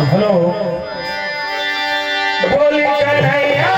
Hello बोल Kanhaiya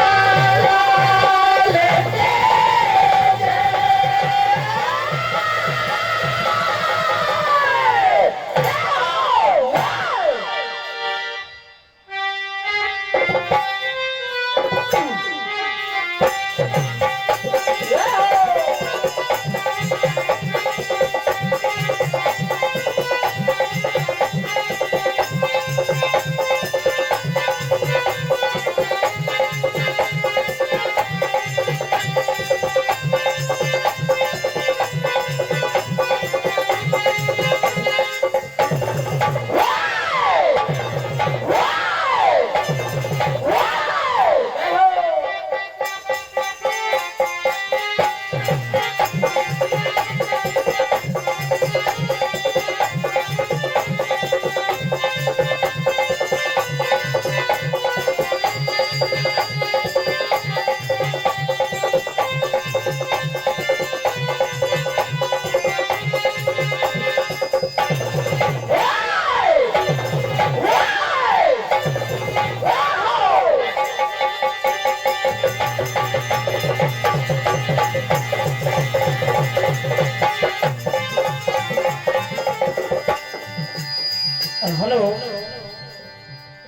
hello.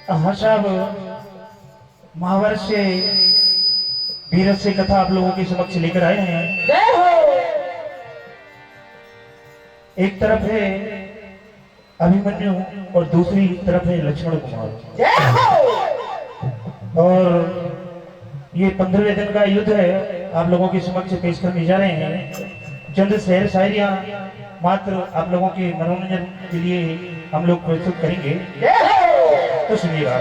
हाँ साहब, महाभारत से वीर से कथा आप लोगों के समक्ष लेकर आए हैं। एक तरफ है अभिमन्यु और दूसरी तरफ है लक्ष्मण कुमार। और ये 15वें दिन का युद्ध है, आप लोगों के समक्ष पेश करने जा रहे हैं। चंद शेर शायरियां मात्र आप लोगों के मनोरंजन के लिए हम लोग प्रस्तुत करेंगे, तो सुनिएगा।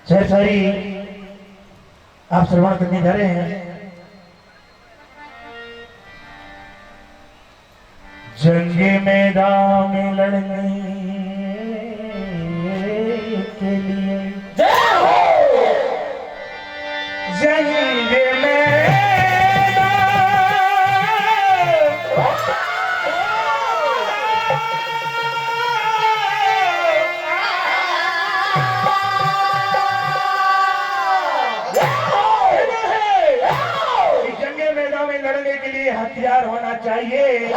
शेर शायरी आप श्रवण करने जा रहे हैं। जंग मैदान में लड़ने के लिए जंग लड़ने के लिए हथियार होना चाहिए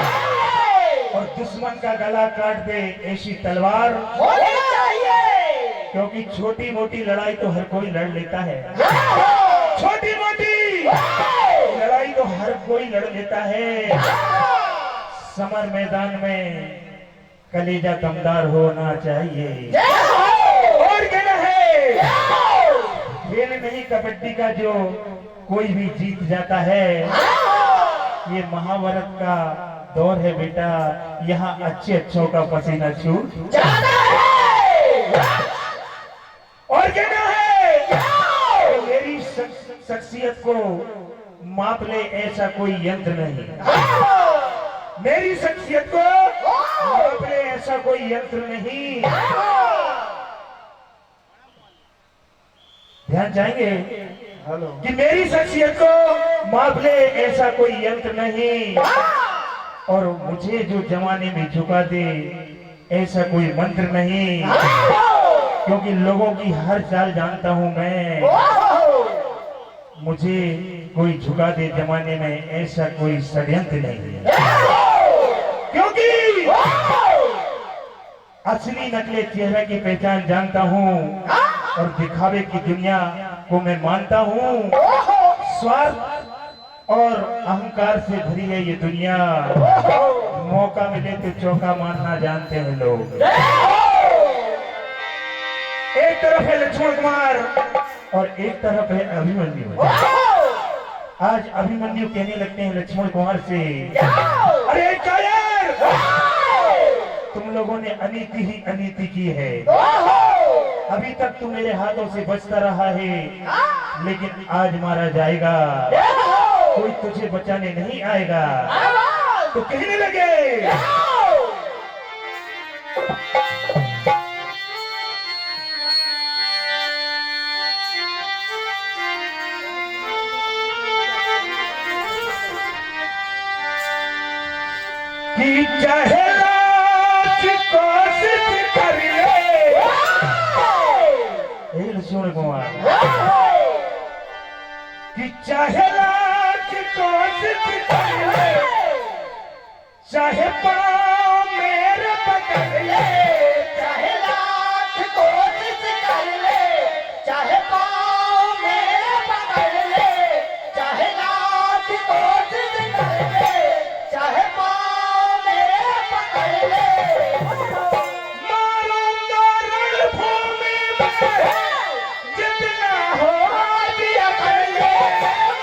और दुश्मन का गला काट दे ऐसी तलवार होनी चाहिए, क्योंकि छोटी मोटी लड़ाई तो हर कोई लड़ लेता है। छोटी मोटी लड़ाई तो हर कोई लड़ लेता है। समर मैदान में कलेजा दमदार होना चाहिए। और कहना है खेल नहीं कबड्डी का जो कोई भी जीत जाता है। ये महाभारत का दौर है बेटा, यहाँ अच्छे अच्छों का पसीना छूट जाता है। और कहना है मेरी शख्सियत को माप ले ऐसा कोई यंत्र नहीं। मेरी शख्सियत को माप ले ऐसा कोई यंत्र नहीं। ध्यान जाएंगे कि मेरी शख्सियत को माप ले ऐसा कोई यंत्र नहीं, और मुझे जो जमाने में झुका दे ऐसा कोई मंत्र नहीं, क्योंकि लोगों की हर चाल जानता हूं मैं। मुझे कोई झुका दे जमाने में ऐसा कोई षड्यंत्र नहीं है, क्योंकि असली नकली चेहरे की पहचान जानता हूँ और दिखावे की दुनिया को मैं मानता हूँ। स्वार्थ और अहंकार से भरी है ये दुनिया, मौका मिले तो चौका मारना जानते हैं लोग। एक तरफ है लक्ष्मण कुमार और एक तरफ है अभिमन्यु। आज अभिमन्यु कहने लगते हैं लक्ष्मण कुमार से, अरे कायर, तुम लोगों ने अनीति ही अनीति की है। अभी तक तू मेरे हाथों से बचता रहा है, लेकिन आज मारा जाएगा, कोई तुझे बचाने नहीं आएगा। तो कहने लगे, कि चाहे कोशिश कर ले, लक्ष्मण कुमार, कि चाहे लाख कोशिश कर ले, चाहे पाँव मेरे पकड़ ले, चाहे लाख कोशिश कर ले, चाहे पाँव मेरे पकड़ ले, चाहे लाख कोशिश कर ले, चाहे पाँव मेरे पकड़ ले, मारूंगा रणभूमि में जितना हो दिया कर ले,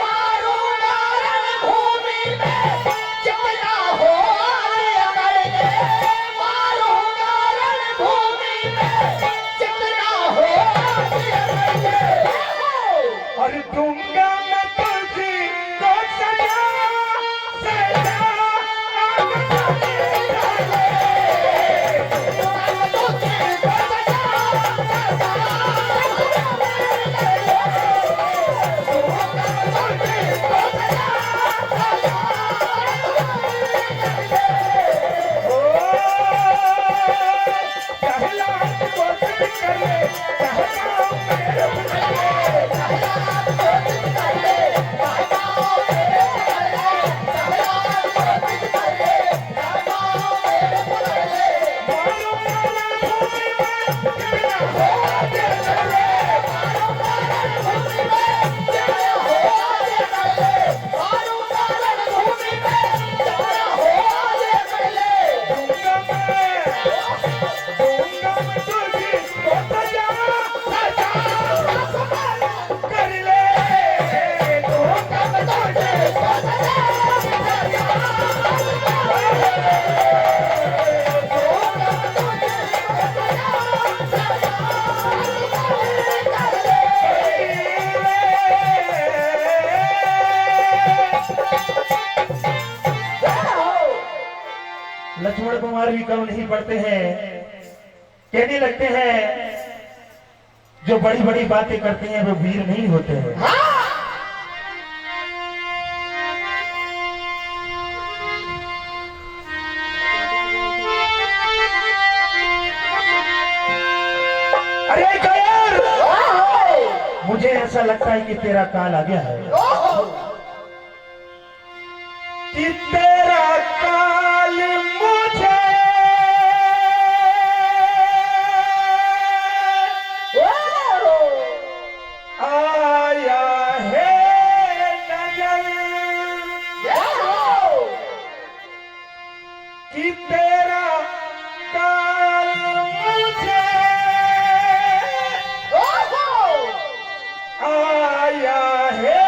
मारूंगा रणभूमि में जितना हो दिया कर ले, मारूंगा रणभूमि में जितना हो दिया कर ले, और दूंगा मैं तुझको सजा, सजा लक्ष्मण कुमार भी कम नहीं पड़ते हैं, कहने लगते हैं जो बड़ी बड़ी बातें करते हैं वो वीर नहीं होते हैं। अरे कायर, मुझे ऐसा लगता है कि तेरा काल आ गया है, कि तेरा काल मुझे आया है नजर, कि तेरा काल मुझे आया है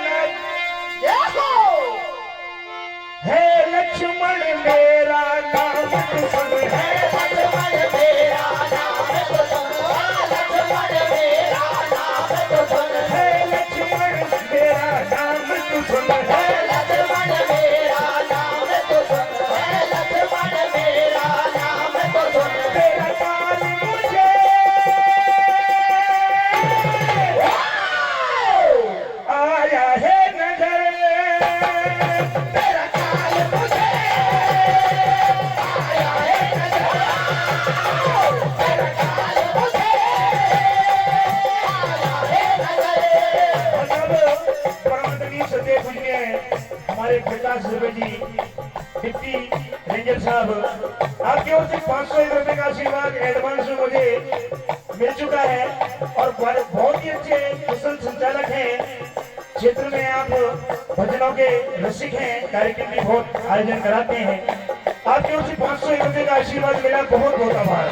नजर, 501 रुपए का आशीर्वाद एडवांस में मुझे मिल चुका है और बहुत ही अच्छे कुशल संचालक हैं। क्षेत्र में आप भजनों के रसिक हैं, कार्यक्रम भी बहुत आयोजन कराते हैं। आपकी ओर से 501 रुपए का आशीर्वाद मिला, बहुत बहुत आभार।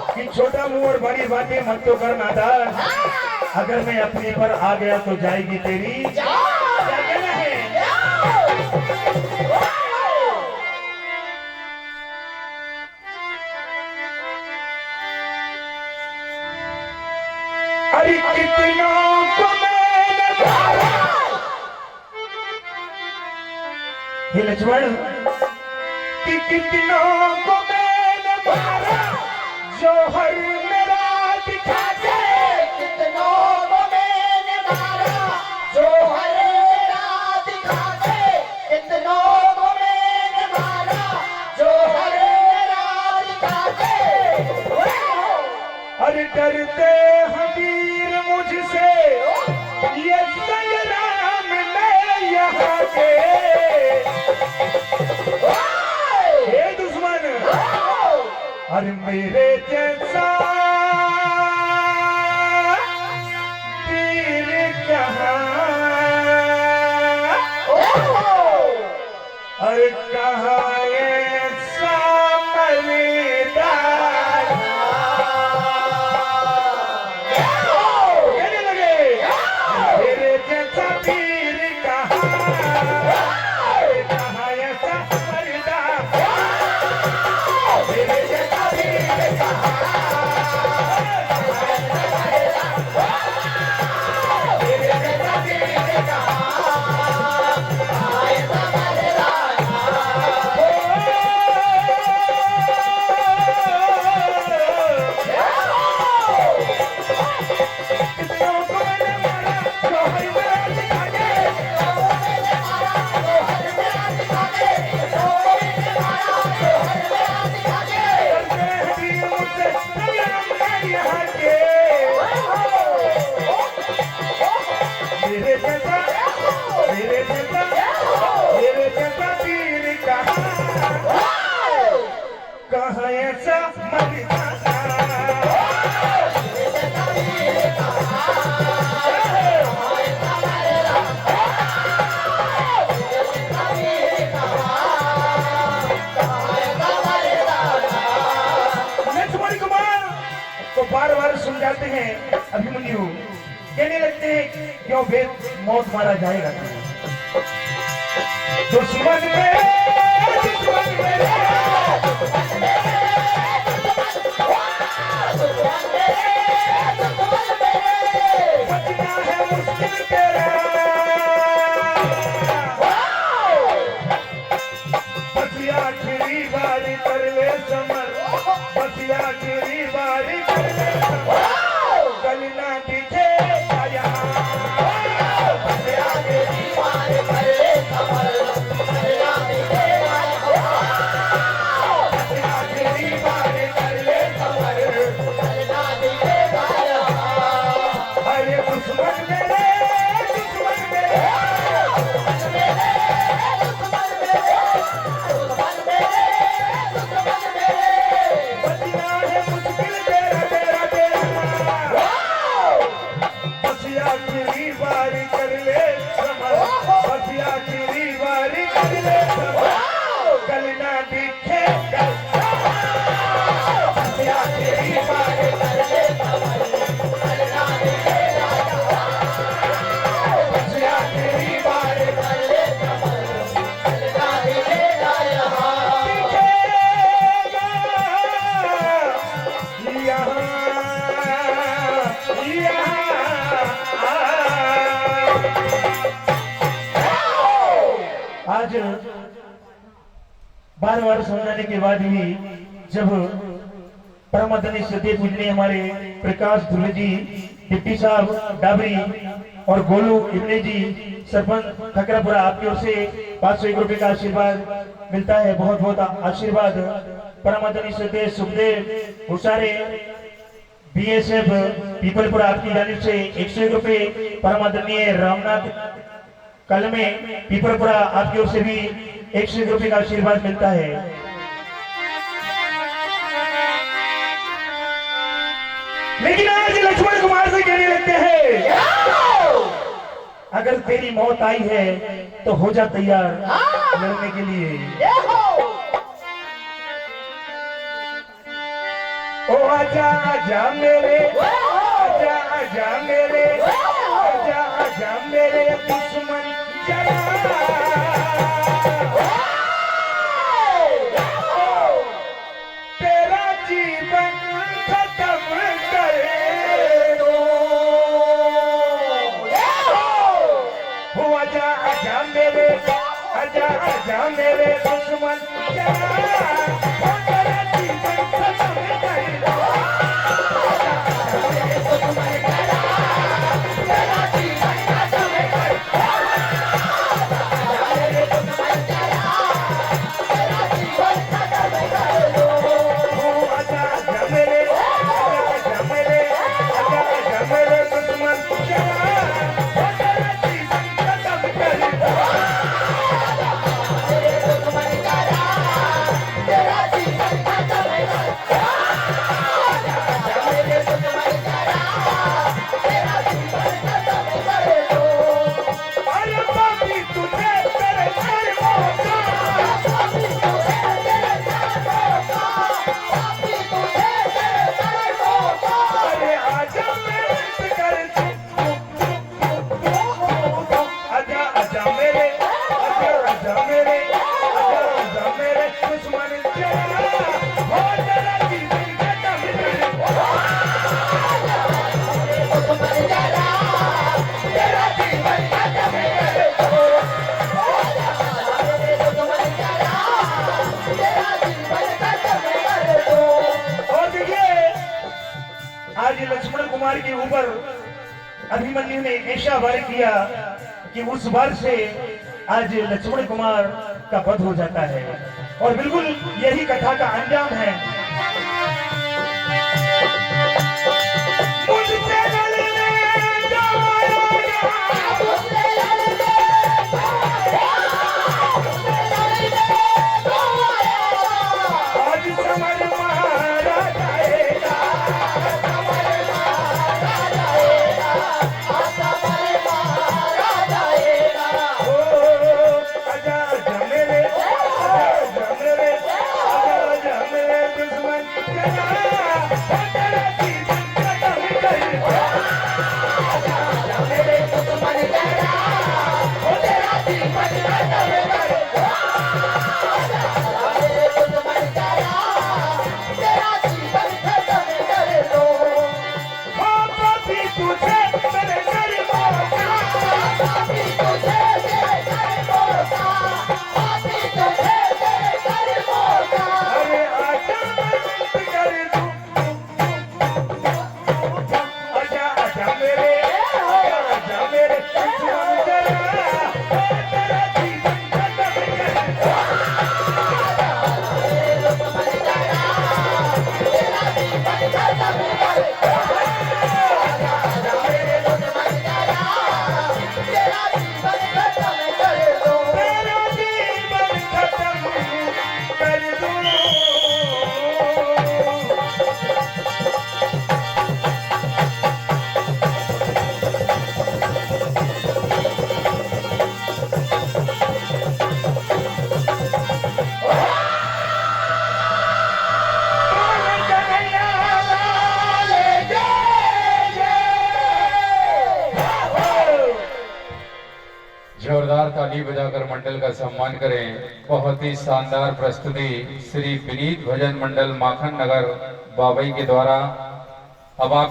कि छोटा मुंह और बड़ी बातें मत तो कर नादार, अगर मैं अपने पर आ गया तो जाएगी तेरी। क्या कहना है? अरे कितनों को मैंने मारा, हे लक्ष्मण, कि कितनों को मैंने मारा, जो हर मेरा दिखा दे। कितनों को मैंने मारा, जो हर मेरा दिखा दे। कितनों को मैंने मारा, जो हर मेरा दिखा दे। अरे डरते हबीर मुझसे, ये संग्राम में यहाँ के। हे दुश्मन, अरे मेरे जैसा तीर कहाँ, अरे कहाँ ऐसा मर्दाना। कहने लगे मेरे जैसा तीर कहाँ, अरे कहाँ ऐसा मर्दाना। मेरे जैसा तीर कहाँ, कहाँ ऐसा मर्दाना। लक्ष्मण कुमार को बार बार समझाते हैं अभिमन्यु, कहने लगते हैं क्यों वेद मौत मारा जाएगा। दुश्मन मेरे, दुश्मन मेरे, बचना है मुश्किल तेरा। बस आखिरी बारी कर ले समर, बस आखिरी बारी कर ले समर, कल ना दिखे यहाँ। बस आखिरी बारी कर ले समर, आज बार बार समझाने के बाद भी जब परमादनी सदे पूजने हमारे प्रकाश धुले जी, डिप्टी साहब डाबरी और गोलू इमले जी, सरपंच खकरापुरा, आपकी ओर से 501 रुपए का आशीर्वाद मिलता है। बहुत बहुत आशीर्वाद। परमादनी सदे सुखदेव उसारे बीएसएफ पीपलपुरा, आपकी जानिब से 101 रुपए। परमादनीय रामनाथ कलमे पीपलपुरा, आपकी ओर से भी 101 रुपए का आशीर्वाद मिलता है। लेकिन आज लक्ष्मण कुमार से कहने लगते हैं, अगर तेरी मौत आई है तो हो जा तैयार लड़ने के लिए। ओ आजा आजा मेरे, आजा आजा मेरे, आजा आजा मेरे दुश्मन जरा, तेरा जीवन खत्म कर दो। आजा आजा मेरे, आजा आजा मेरे दुश्मन जरा, तेरा जीवन खत्म कर दो। आज लक्ष्मण कुमार के ऊपर अभिमन्यु ने ऐसा वार किया कि उस वार से आज लक्ष्मण कुमार का वध हो जाता है। और बिल्कुल यही कथा का अंजाम है। जोरदार ताली बजाकर मंडल का सम्मान करें। बहुत ही शानदार प्रस्तुति श्री विनीत भजन मंडल माखन नगर बाबई के द्वारा। अब आप